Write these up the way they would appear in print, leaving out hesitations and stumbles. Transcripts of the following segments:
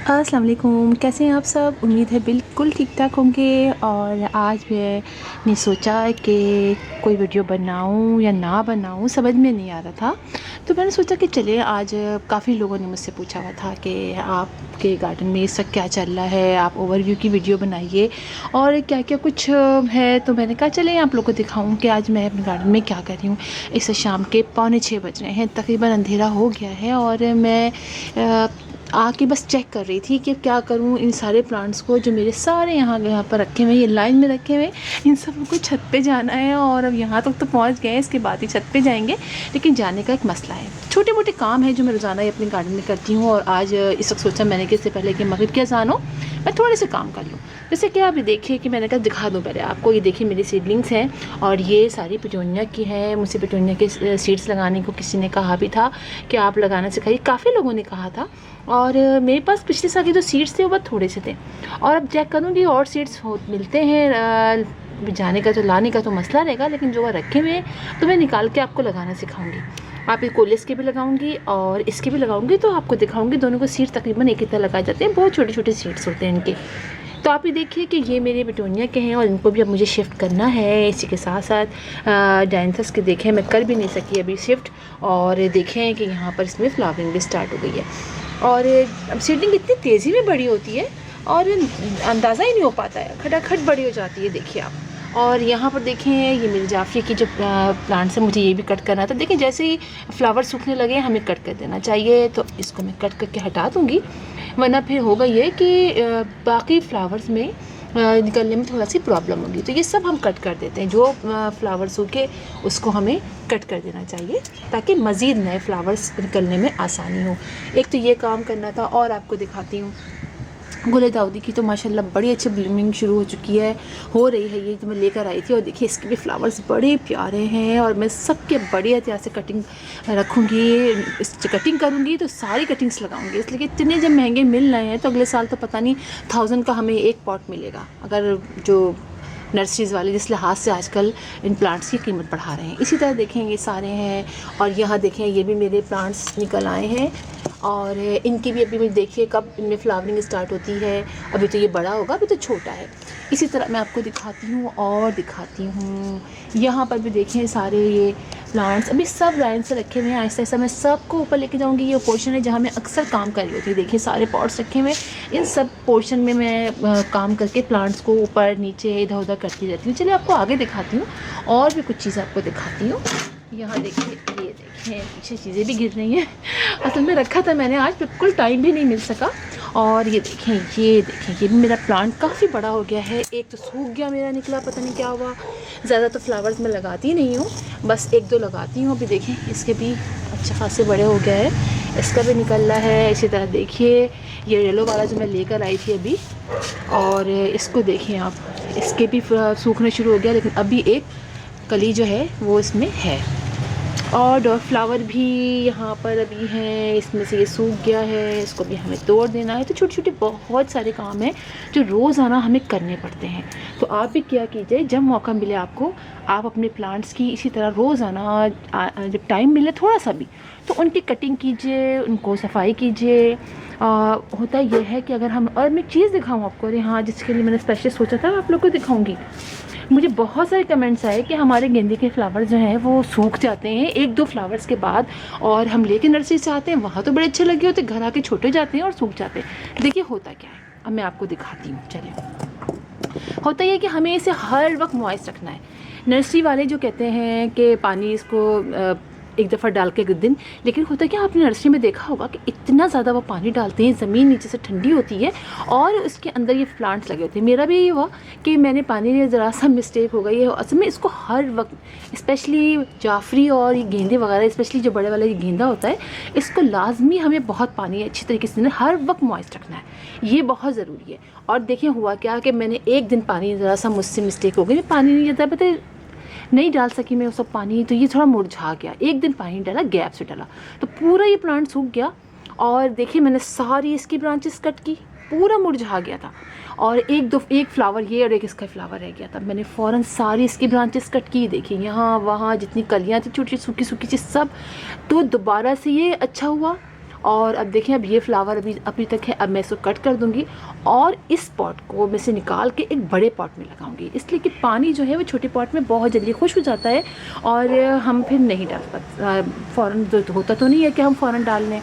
अस्सलाम वालेकुम, कैसे हैं आप सब। उम्मीद है बिल्कुल ठीक ठाक होंगे। और आज मैंने सोचा कि कोई वीडियो बनाऊं या ना बनाऊं, समझ में नहीं आ रहा था। तो मैंने सोचा कि चलिए, आज काफ़ी लोगों ने मुझसे पूछा हुआ था कि आपके गार्डन में इस वक्त क्या चल रहा है, आप ओवरव्यू की वीडियो बनाइए और क्या क्या कुछ है। तो मैंने कहा चले आप लोगों को दिखाऊं कि आज मैं अपने गार्डन में क्या कर रही हूँ। इस शाम के 5:45 बज रहे हैं, तकरीबन अंधेरा हो गया है और मैं आके बस चेक कर रही थी कि क्या करूँ इन सारे प्लांट्स को जो मेरे सारे यहाँ पर रखे हुए हैं, ये लाइन में रखे हुए हैं। इन सबको छत पे जाना है और अब यहाँ तक तो पहुँच गए हैं, इसके बाद ही छत पे जाएंगे। लेकिन जाने का एक मसला है, छोटे मोटे काम है जो मैं रोज़ाना ही अपने गार्डन में करती हूँ। और आज इस वक्त सोचा मैंने कि इससे पहले कि मगरिब की अज़ान हो मैं थोड़े से काम कर लूँ। जैसे कि अभी देखिए कि मैंने कहा दिखा दूँ पहले आपको। ये देखिए मेरी सीडलिंग्स हैं और ये सारी पिटूनिया की हैं। मुझसे पिटूनिया के सीड्स लगाने को किसी ने कहा भी था कि आप लगाना सिखाइए, काफ़ी लोगों ने कहा था। और मेरे पास पिछले साल के जो सीड्स थे वो बहुत थोड़े से थे और अब चेक करूँगी और सीड्स मिलते हैं। जाने का तो लाने का तो मसला रहेगा, लेकिन जो रखे हुए हैं तो मैं निकाल के आपको लगाना सिखाऊंगी। आप ये कोलिस के भी लगाऊंगी और इसके भी लगाऊंगी, तो आपको दिखाऊंगी। दोनों को सीड तकरीबन एक ही तरह लगाए जाते हैं, बहुत छोटे छोटे सीड्स होते हैं इनके। तो आप ये देखिए कि ये मेरे पिटूनिया के हैं और इनको भी अब मुझे शिफ्ट करना है। इसी के साथ साथ डायंथस के देखें मैं कर भी नहीं सकी अभी शिफ्ट। और देखें कि यहाँ पर इसमें फ्लावरिंग भी स्टार्ट हो गई है। और अब सीडलिंग इतनी तेज़ी में बड़ी होती है और अंदाज़ा ही नहीं हो पाता है, खटाखट बड़ी हो जाती है। देखिए आप। और यहाँ पर देखें ये मेरी जाफरी की जो प्लांट्स है, मुझे ये भी कट करना था। देखिए जैसे ही फ्लावर सूखने लगे हमें कट कर देना चाहिए, तो इसको मैं कट करके हटा दूँगी। वरना फिर होगा ये कि बाकी फ्लावर्स में निकलने में थोड़ा सी प्रॉब्लम होगी। तो ये सब हम कट कर देते हैं, जो फ्लावर सूखे उसको हमें कट कर देना चाहिए ताकि मज़ीद नए फ्लावर्स निकलने में आसानी हो। एक तो ये काम करना था। और आपको दिखाती हूँ गुल दाउदी की तो माशाल्लाह बड़ी अच्छी ब्लूमिंग शुरू हो चुकी है, हो रही है। ये जो मैं लेकर आई थी और देखिए इसके भी फ्लावर्स बड़े प्यारे हैं और मैं सबके बड़ी एहतियात से कटिंग रखूँगी। इस कटिंग करूँगी तो सारी कटिंग्स लगाऊंगी, इसलिए कि इतने जब महंगे मिल रहे हैं तो अगले साल तो पता नहीं 1000 का हमें एक पॉट मिलेगा, अगर जो नर्सरीज़ वाले जिस लिहाज से आजकल इन प्लांट्स की कीमत बढ़ा रहे हैं। इसी तरह देखें ये सारे हैं। और यहाँ देखें ये भी मेरे प्लांट्स निकल आए हैं और इनकी भी अभी देखिए कब इनमें फ्लावरिंग स्टार्ट होती है। अभी तो ये बड़ा होगा, अभी तो छोटा है। इसी तरह मैं आपको दिखाती हूँ और दिखाती हूँ। यहाँ पर भी देखें सारे ये प्लांट्स अभी सब लाइन से रखे हुए हैं। ऐसा ऐसा मैं सबको ऊपर लेके जाऊँगी। ये पोर्शन है जहाँ मैं अक्सर काम कर रही होती है। देखिए सारे पॉट्स रखे हुए हैं, इन सब पोर्शन में मैं काम करके प्लांट्स को ऊपर नीचे इधर उधर करती रहती हूँ। चलिए आपको आगे दिखाती हूँ और भी कुछ चीज़ें आपको दिखाती हूँ। यहाँ देखिए, ये देखें पीछे चीज़ें भी गिर रही हैं। असल में रखा था मैंने, आज बिल्कुल टाइम भी नहीं मिल सका। और ये देखें, ये भी मेरा प्लांट काफ़ी बड़ा हो गया है। एक तो सूख गया मेरा, निकला पता नहीं क्या हुआ। ज़्यादा तो फ्लावर्स मैं लगाती नहीं हूँ, बस एक दो लगाती हूँ। अभी देखें इसके भी अच्छा खासे बड़े हो गए हैं, इसका भी निकल रहा है। इसी तरह देखिए ये येलो वाला जो मैं लेकर आई थी अभी, और इसको देखिए आप, इसके भी सूखना शुरू हो गया, लेकिन अभी एक कली जो है वो इसमें है। और डॉग फ्लावर भी यहाँ पर अभी हैं, इसमें से ये सूख गया है, इसको भी हमें तोड़ देना है। तो छोटे छोटे बहुत सारे काम हैं जो रोज़ाना हमें करने पड़ते हैं। तो आप भी क्या कीजिए, जब मौका मिले आपको, आप अपने प्लांट्स की इसी तरह रोज़ाना जब टाइम मिले थोड़ा सा भी, तो उनकी कटिंग कीजिए, उनको सफाई कीजिए। होता यह है कि अगर हम, और मैं एक चीज़ दिखाऊँ आपको, अरे हाँ, जिसके लिए मैंने स्पेशल सोचा था आप लोग को दिखाऊंगी। मुझे बहुत सारे कमेंट्स आए कि हमारे गेंदे के फ्लावर्स जो हैं वो सूख जाते हैं एक दो फ्लावर्स के बाद, और हम लेके नर्सरी से आते हैं, वहाँ तो बड़े अच्छे लगे होते, घर आके छोटे जाते हैं और सूख जाते हैं। देखिए होता क्या है, अब मैं आपको दिखाती हूँ। चलिए, होता यह है कि हमें इसे हर वक्त मॉइस्ट रखना है। नर्सरी वाले जो कहते हैं कि पानी इसको एक दफ़ा डाल के दिन, लेकिन होता क्या, आपने नर्सरी में देखा होगा कि इतना ज़्यादा वो पानी डालते हैं, ज़मीन नीचे से ठंडी होती है और उसके अंदर ये प्लांट्स लगे होते हैं। मेरा भी ये हुआ कि मैंने पानी में ज़रा सा मिस्टेक हो गई है। असल में इसको हर वक्त, स्पेशली जाफरी और ये गेंदे वगैरह, स्पेशली जो बड़े वाला ये गेंदा होता है, इसको लाजमी हमें बहुत पानी अच्छी तरीके से हर वक्त मॉइस्ट रखना है, ये बहुत ज़रूरी है। और देखिए हुआ क्या कि मैंने एक दिन पानी ज़रा सा मुझसे मिस्टेक हो गई, पानी नहीं जाता पता नहीं डाल सकी मैं वो सब पानी, तो ये थोड़ा मुरझा गया। एक दिन पानी डाला, गैप से डाला, तो पूरा ये प्लांट सूख गया। और देखिए मैंने सारी इसकी ब्रांचेस कट की, पूरा मुरझा गया था। और एक फ्लावर ये और एक इसका फ्लावर रह गया था। मैंने फ़ौरन सारी इसकी ब्रांचेस कट की। देखिए यहाँ वहाँ जितनी कलियाँ थी छोटी सूखी सूखी चीज़ सब, तो दोबारा से ये अच्छा हुआ। और अब देखें, अब ये फ्लावर अभी तक है। अब मैं इसको कट कर दूँगी और इस पॉट को मैं से निकाल के एक बड़े पॉट में लगाऊंगी, इसलिए कि पानी जो है वो छोटे पॉट में बहुत जल्दी खुश हो जाता है और हम फिर नहीं डाल पाते फ़ौरन। होता तो नहीं है कि हम फ़ौरन डाल लें,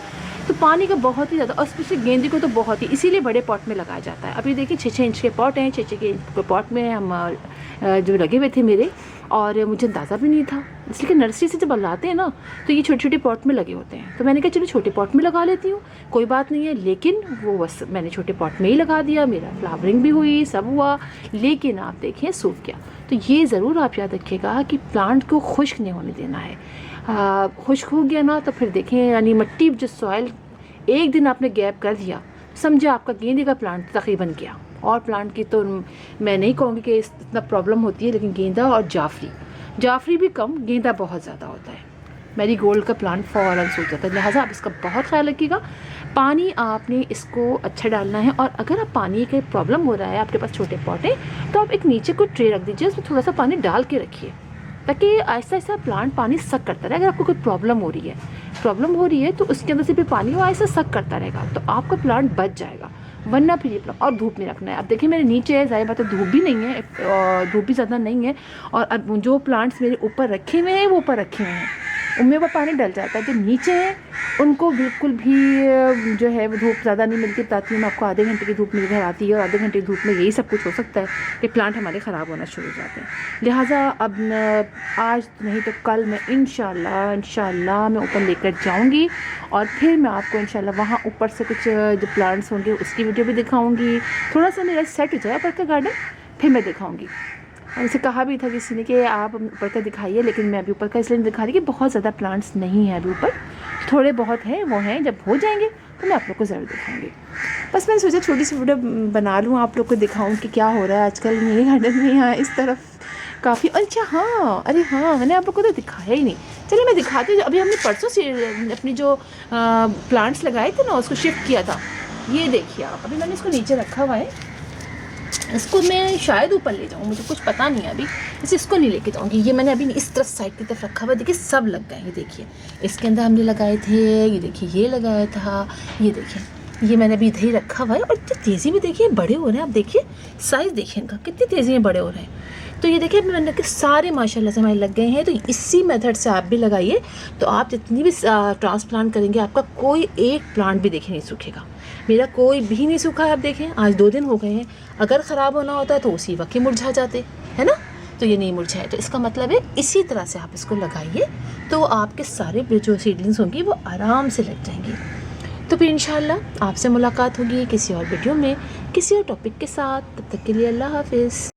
तो पानी का बहुत ही ज़्यादा, और स्पेशली गेंदे को तो बहुत ही, इसीलिए बड़े पॉट में लगाया जाता है। अभी देखिए 6-6 इंच के पॉट हैं, 6-6 के पॉट में हम जो लगे हुए थे मेरे, और मुझे अंदाज़ा भी नहीं था, इसलिए कि नर्सरी से जब लाते हैं ना तो ये छोटे छोटे पॉट में लगे होते हैं। तो मैंने कहा चलो छोटे पॉट में लगा लेती हूँ, कोई बात नहीं है। लेकिन वो बस मैंने छोटे पॉट में ही लगा दिया, मेरा फ्लावरिंग भी हुई, सब हुआ, लेकिन आप देखें सूख गया। तो ये ज़रूर आप याद रखिएगा कि प्लांट को खुश्क नहीं होने देना है। खुश्क हो गया ना तो फिर देखें, यानी मिट्टी जो सॉइल एक दिन आपने गैप कर दिया, समझे आपका गेंदे का प्लांट तकरीबन गया। और प्लांट की तो मैं नहीं कहूँगी कि इतना प्रॉब्लम होती है, लेकिन गेंदा और जाफरी भी कम, गेंदा बहुत ज़्यादा होता है। मैरीगोल्ड का प्लांट फ़ौरन सूख जाता है, लिहाजा आप इसका बहुत ख्याल रखिएगा। पानी आपने इसको अच्छा डालना है, और अगर आप पानी के प्रॉब्लम हो रहा है, आपके पास छोटे पॉट है, तो आप एक नीचे को ट्रे रख दीजिए, उसमें थोड़ा सा पानी डाल के रखिए, ताकि ऐसा ऐसा प्लांट पानी सक करता रहे। अगर आपको कोई प्रॉब्लम हो रही है तो उसके अंदर से भी पानी वो ऐसा सक करता रहेगा, तो आपका प्लांट बच जाएगा। वरना फिर ये प्लांट, और धूप में रखना है। अब देखिए मेरे नीचे है, ज़ाहिर बात है धूप भी नहीं है, धूप भी ज़्यादा नहीं है, और अब जो प्लांट्स मेरे ऊपर रखे हुए हैं वो ऊपर रखे हुए हैं, उनमें वो पानी डल जाता है। जो नीचे हैं उनको बिल्कुल भी जो है वो धूप ज़्यादा नहीं मिलती। बताती हूँ मैं आपको, आधे घंटे की धूप मेरे घर आती है, और आधे घंटे की धूप में यही सब कुछ हो सकता है कि प्लांट हमारे ख़राब होना शुरू हो जाते हैं। लिहाजा अब आज नहीं तो कल मैं इंशाल्लाह मैं ऊपर लेकर जाऊँगी, और फिर मैं आपको इंशाल्लाह वहाँ ऊपर से कुछ जो प्लांट्स होंगे उसकी वीडियो भी दिखाऊँगी। थोड़ा सा मेरा सेट हो जाए ऊपर का गार्डन, फिर मैं दिखाऊँगी। उनसे कहा भी था किसी ने कि आप ऊपर का दिखाइए, लेकिन मैं अभी ऊपर का इसलिए नहीं दिखा रही कि बहुत ज़्यादा प्लांट्स नहीं हैं अभी ऊपर, थोड़े बहुत हैं, वो हैं, जब हो जाएंगे तो मैं आप लोग को ज़रूर दिखाऊंगी। बस मैंने सोचा छोटी सी वीडियो बना लूँ, आप लोग को दिखाऊँ कि क्या हो रहा है आजकल मेरे गार्डन में यहाँ इस तरफ काफ़ी। अच्छा हाँ, अरे हाँ, मैंने आप लोग को तो दिखाया ही नहीं, चलिए मैं दिखाती हूँ। अभी हमने परसों से अपनी जो प्लांट्स लगाए थे ना उसको शिफ्ट किया था। ये देखिए आप, अभी मैंने इसको नीचे रखा हुआ है, इसको मैं शायद ऊपर ले जाऊँ, मुझे कुछ पता नहीं है अभी, इसे इसको नहीं लेके जाऊँगी। ये मैंने अभी इस तरफ साइड की तरफ रखा हुआ, देखिए सब लग गए। ये देखिए इसके अंदर हमने लगाए थे, ये देखिए ये लगाया था, ये देखिए ये मैंने अभी इधर ही रखा हुआ है। और इतनी तेज़ी में देखिए बड़े हो रहे हैं, आप देखिए साइज़ देखिए इनका, कितनी तेज़ी में बड़े हो रहे हैं। तो ये देखिए मैंने के सारे माशाल्लाह से हमारे लग गए हैं। तो इसी मेथड से आप भी लगाइए, तो आप जितनी भी ट्रांसप्लांट करेंगे आपका कोई एक प्लांट भी देखिए नहीं सूखेगा। मेरा कोई भी नहीं सूखा है, आप देखें आज 2 दिन हो गए हैं। अगर ख़राब होना होता तो उसी वक्त ही मुरझा जाते, है ना, तो ये नहीं मुरझाए। तो इसका मतलब है इसी तरह से आप इसको लगाइए, तो आपके सारे जो सीडलिंग्स होंगी वो आराम से लग जाएंगी। तो फिर इंशाल्लाह आपसे मुलाकात होगी किसी और वीडियो में किसी और टॉपिक के साथ। तब तक के लिए अल्लाह हाफिज़।